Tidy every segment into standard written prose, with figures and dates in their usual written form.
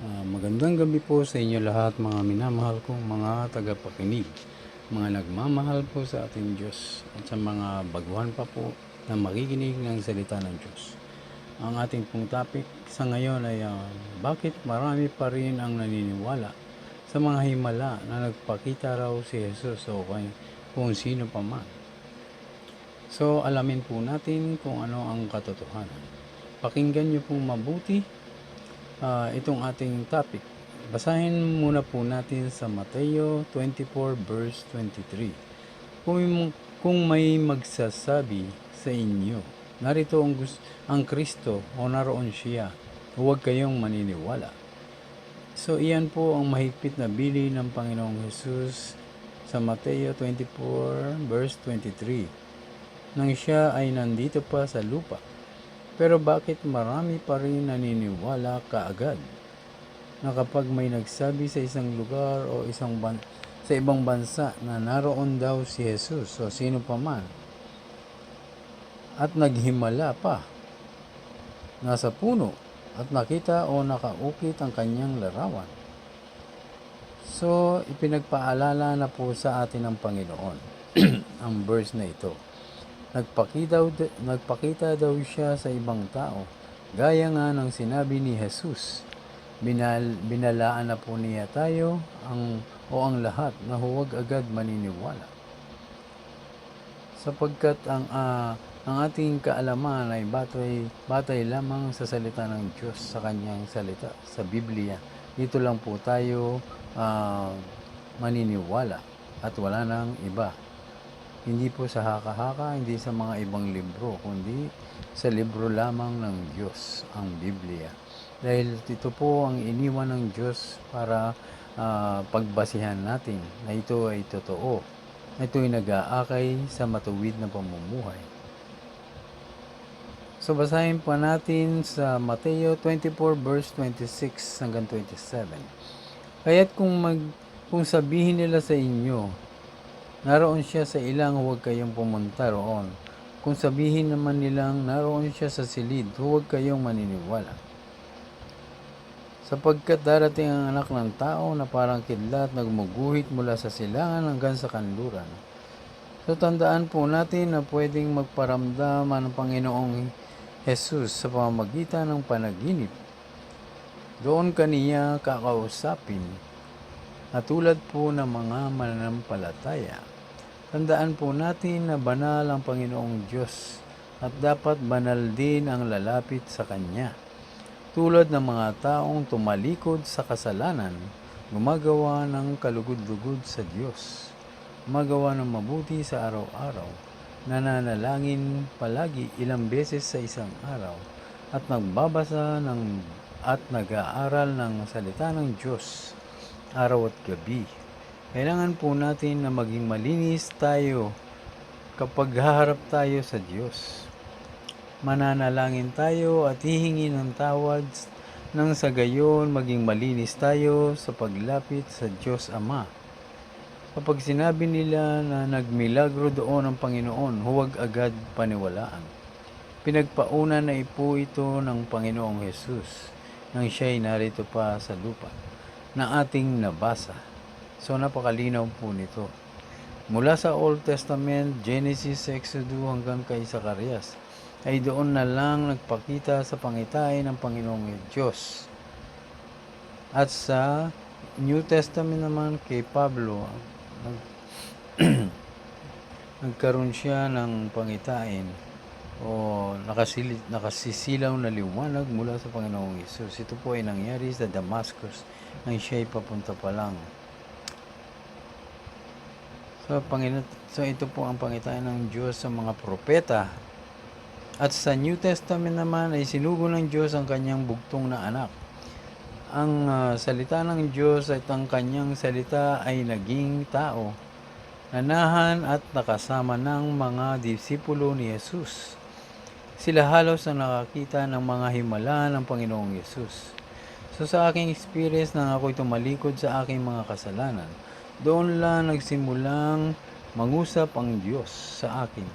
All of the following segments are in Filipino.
Magandang gabi po sa inyo lahat, mga minamahal kong mga tagapakinig, mga nagmamahal po sa ating Diyos at sa mga baguhan pa po na makikinig ng salita ng Diyos. Ang ating pong topic sa ngayon ay bakit marami pa rin ang naniniwala sa mga himala na nagpakita raw si Jesus o kung sino pa man. So alamin po natin kung ano ang katotohanan. Pakinggan niyo pong mabuti itong ating topic. Basahin muna po natin sa Mateo 24 verse 23. Kung may magsasabi sa inyo, narito ang Kristo o naroon siya, huwag kayong maniniwala. So iyan po ang mahigpit na bili ng Panginoong Jesus sa Mateo 24 verse 23. Nang siya ay nandito pa sa lupa. Pero bakit marami pa rin naniniwala kaagad na kapag may nagsabi sa isang lugar o sa ibang bansa na naroon daw si Jesus o sino pa man at naghimala pa, nasa puno at nakita o nakaukit ang kanyang larawan. So, ipinagpaalala na po sa atin ng Panginoon ang verse na ito. Nagpakita daw siya sa ibang tao, gaya nga ng sinabi ni Jesus. Binalaan na po niya tayo ang lahat na huwag agad maniniwala. Sapagkat ang ating kaalaman ay batay lamang sa salita ng Diyos, sa kanyang salita, sa Biblia. Dito lang po tayo maniniwala at wala nang iba. Hindi po sa haka-haka, hindi sa mga ibang libro, kundi sa libro lamang ng Diyos, ang Biblia. Dahil ito po ang iniwan ng Diyos para pagbasihan natin na ito ay totoo. Ito ay nag-aakay sa matuwid na pamumuhay. So basahin pa natin sa Mateo 24 verse 26 hanggang 27. Kaya't kung sabihin nila sa inyo, naroon siya sa ilang, huwag kayong pumunta roon. Kung sabihin naman nilang naroon siya sa silid, huwag kayong maniniwala. Sapagkat darating ang anak ng tao na parang kidlat na gumuguhit mula sa silangan hanggang sa kanluran. So tandaan po natin na pwedeng magparamdam ang Panginoong Jesus sa pamamagitan ng panaginip. Doon kaniya kakausapin at tulad po ng mga mananampalataya. Tandaan po natin na banal ang Panginoong Diyos at dapat banal din ang lalapit sa Kanya. Tulad ng mga taong tumalikod sa kasalanan, gumagawa ng kalugod-lugod sa Diyos, gumagawa ng mabuti sa araw-araw, nananalangin palagi ilang beses sa isang araw, at nagbabasa at nag-aaral ng salita ng Diyos araw at gabi. Kailangan po natin na maging malinis tayo kapag haharap tayo sa Diyos. Mananalangin tayo at hihingi ng tawad nang sa gayon maging malinis tayo sa paglapit sa Diyos Ama. Kapag sinabi nila na nagmilagro doon ang Panginoon, huwag agad paniwalaan. Pinagpauna na po ito ng Panginoong Jesus nang siya'y narito pa sa lupa na ating nabasa. So napakalinaw po nito. Mula sa Old Testament, Genesis, Exodus hanggang kay Zacarias, ay doon na lang nagpakita sa pangitain ng Panginoong Diyos. At sa New Testament naman kay Pablo, nagkaroon siya ng pangitain o nakasisilaw na liwanag mula sa Panginoong Hesus. Ito po ay nangyari sa Damascus nang siya ay papunta pa lang. So ito po ang pangitain ng Diyos sa mga propeta. At sa New Testament naman ay sinugo ng Diyos ang kanyang bugtong na anak. Ang salita ng Diyos at ang kanyang salita ay naging tao, nanahan at nakasama ng mga disipulo ni Jesus. Sila halos ang nakakita ng mga himala ng Panginoong Yesus. So sa aking experience nang ako'y tumalikod sa aking mga kasalanan, doon lang nagsimulang mangusap ang Diyos sa akin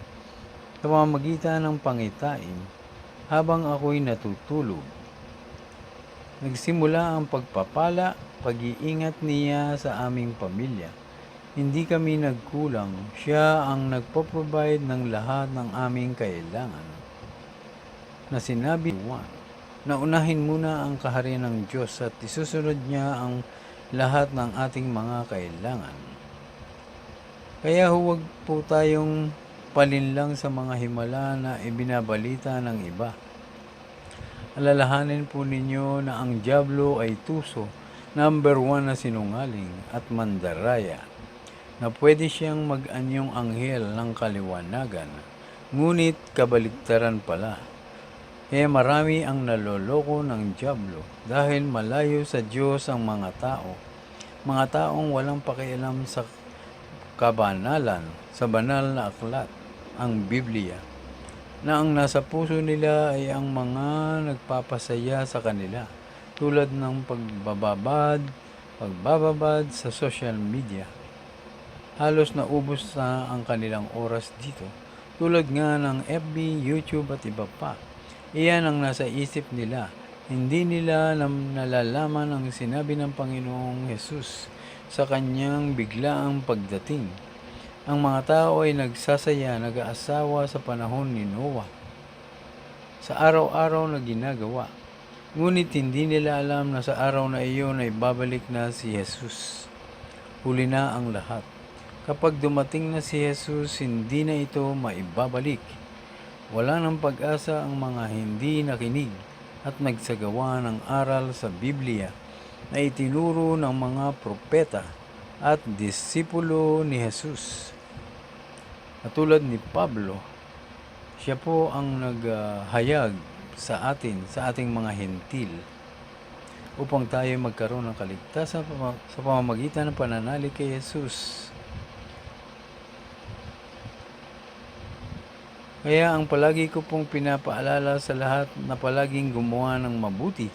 sa pamamagitan ng pangitain habang ako'y natutulog. Nagsimula ang pagpapala, pag-iingat niya sa aming pamilya. Hindi kami nagkulang. Siya ang nagpo-provide ng lahat ng aming kailangan. Na sinabi Juan, na unahin muna ang kaharian ng Diyos at isusunod niya ang lahat ng ating mga kailangan. Kaya huwag po tayong palinlang sa mga himala na ibinabalita ng iba. Alalahanin po ninyo na ang dyablo ay tuso, number 1 na sinungaling at mandaraya, na pwede siyang mag-anyong anghel ng kaliwanagan, ngunit kabaligtaran pala. Kaya marami ang naloloko ng dyablo dahil malayo sa Diyos ang mga tao. Mga taong walang pakialam sa kabanalan, sa banal na aklat, ang Biblia, na ang nasa puso nila ay ang mga nagpapasaya sa kanila, tulad ng pagbababad sa social media. Halos naubos na ang kanilang oras dito, tulad nga ng FB, YouTube at iba pa. Iyan ang nasa isip nila. Hindi nila nalalaman ang sinabi ng Panginoong Hesus sa kanyang biglaang pagdating. Ang mga tao ay nagsasaya, nag-aasawa sa panahon ni Noah, sa araw-araw na ginagawa. Ngunit hindi nila alam na sa araw na iyon ay babalik na si Hesus. Huli na ang lahat. Kapag dumating na si Hesus, hindi na ito maibabalik. Wala ng pag-asa ang mga hindi nakinig at nagsagawa ng aral sa Biblia na itinuro ng mga propeta at disipulo ni Hesus. Katulad ni Pablo, siya po ang naghayag sa atin, sa ating mga hentil, upang tayo magkaroon ng kaligtasan sa pamamagitan ng pananalig kay Hesus. Kaya ang palagi ko pong pinapaalala sa lahat na palaging gumawa ng mabuti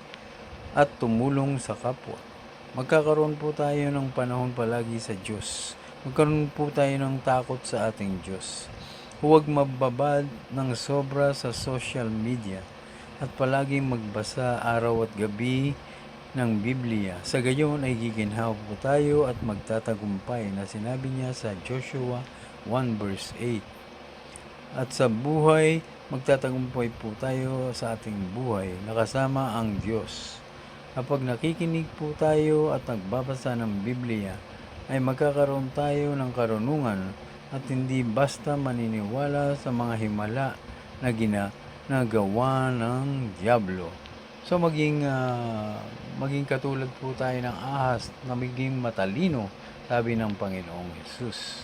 at tumulong sa kapwa. Magkakaroon po tayo ng panahon palagi sa Diyos. Magkaroon po tayo ng takot sa ating Diyos. Huwag mababad ng sobra sa social media at palaging magbasa araw at gabi ng Biblia. Sa gayon ay giginhawa po tayo at magtatagumpay na sinabi niya sa Joshua 1 verse 8. At sa buhay, magtatagumpay po tayo sa ating buhay na kasama ang Diyos. Kapag nakikinig po tayo at nagbabasa ng Biblia, ay magkakaroon tayo ng karunungan at hindi basta maniniwala sa mga himala na ginagawa ng dyablo. So maging katulad po tayo ng ahas na maging matalino, sabi ng Panginoong Hesus.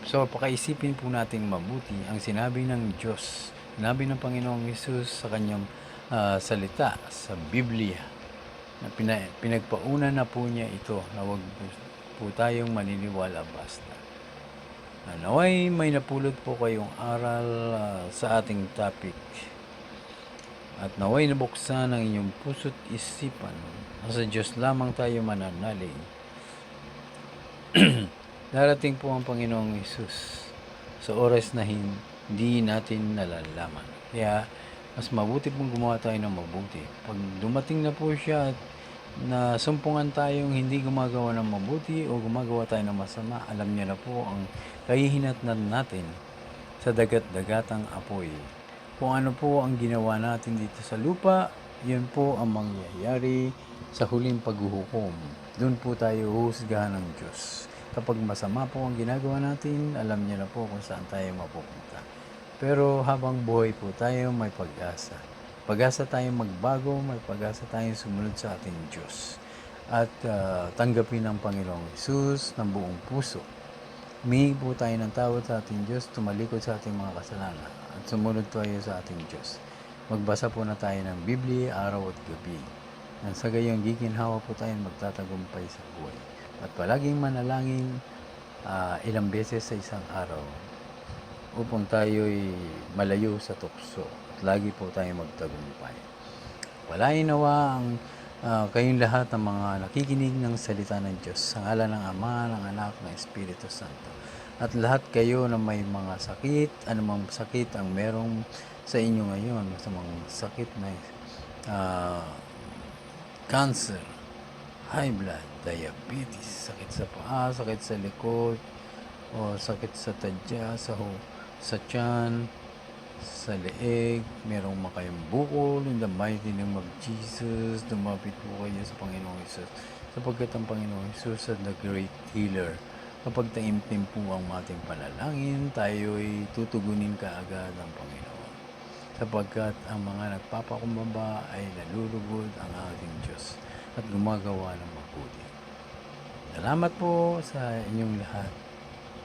So, pakaisipin po natin mabuti ang sinabi ng Diyos, sinabi ng Panginoong Hesus sa kanyang salita sa Biblia, na pinagpauna na po niya ito, na huwag po tayong maniniwala basta. Naway may napulot po kayong aral sa ating topic, at naway nabuksan ang inyong puso't isipan, na sa Diyos lamang tayo mananalig. Darating po ang Panginoong Hesus sa oras na hindi natin nalalaman. Kaya, mas mabuti pong gumawa tayo ng mabuti. Pag dumating na po siya at nasumpungan tayong hindi gumagawa ng mabuti o gumagawa tayo ng masama, alam niya na po ang kahihinatnan natin sa dagat-dagatang apoy. Kung ano po ang ginawa natin dito sa lupa, yun po ang mangyayari sa huling paghuhukom. Doon po tayo huhusgahan ng Diyos. Kapag masama po ang ginagawa natin, alam niya na po kung saan tayo mapupunta. Pero habang buhay po tayo, may pag-asa. Pag-asa tayong magbago, may pag-asa tayong sumunod sa ating Diyos. At tanggapin ang Panginoong Hesus ng buong puso. Humingi po tayo ng tawad sa ating Diyos, tumalikod sa ating mga kasalanan, at sumunod tayo sa ating Diyos. Magbasa po na tayo ng Biblia araw at gabi. Nang sa gayong giginhawa po tayo magtatagumpay sa buhay. At palaging manalangin ilang beses sa isang araw upang tayo'y malayo sa tukso at lagi po tayo magtagumpay. Palain nawa ang kayong lahat ng mga nakikinig ng salita ng Diyos sa ngalan ng Ama, ng Anak, ng Espiritu Santo. At lahat kayo na may mga sakit, anumang sakit ang merong sa inyo ngayon, sa mga sakit na cancer, high blood, diabetes, sakit sa paa, sakit sa likod, o sakit sa tadya, sa tiyan, sa leeg, merong makayang bukol, in the mighty name of Jesus, lumapit po kayo sa Panginoong Hesus, sapagkat ang Panginoong Hesus at the great healer. Kapag taimtim po ang ating panalangin, tayo'y tutugunin kaagad ng Panginoon. Sapagkat ang mga nagpapakumbaba ay nalulugod ang ating Diyos at gumagawa ng mabuti. Salamat po sa inyong lahat.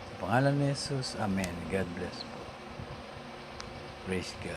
Sa pangalan ni Jesus, Amen. God bless po. Praise God.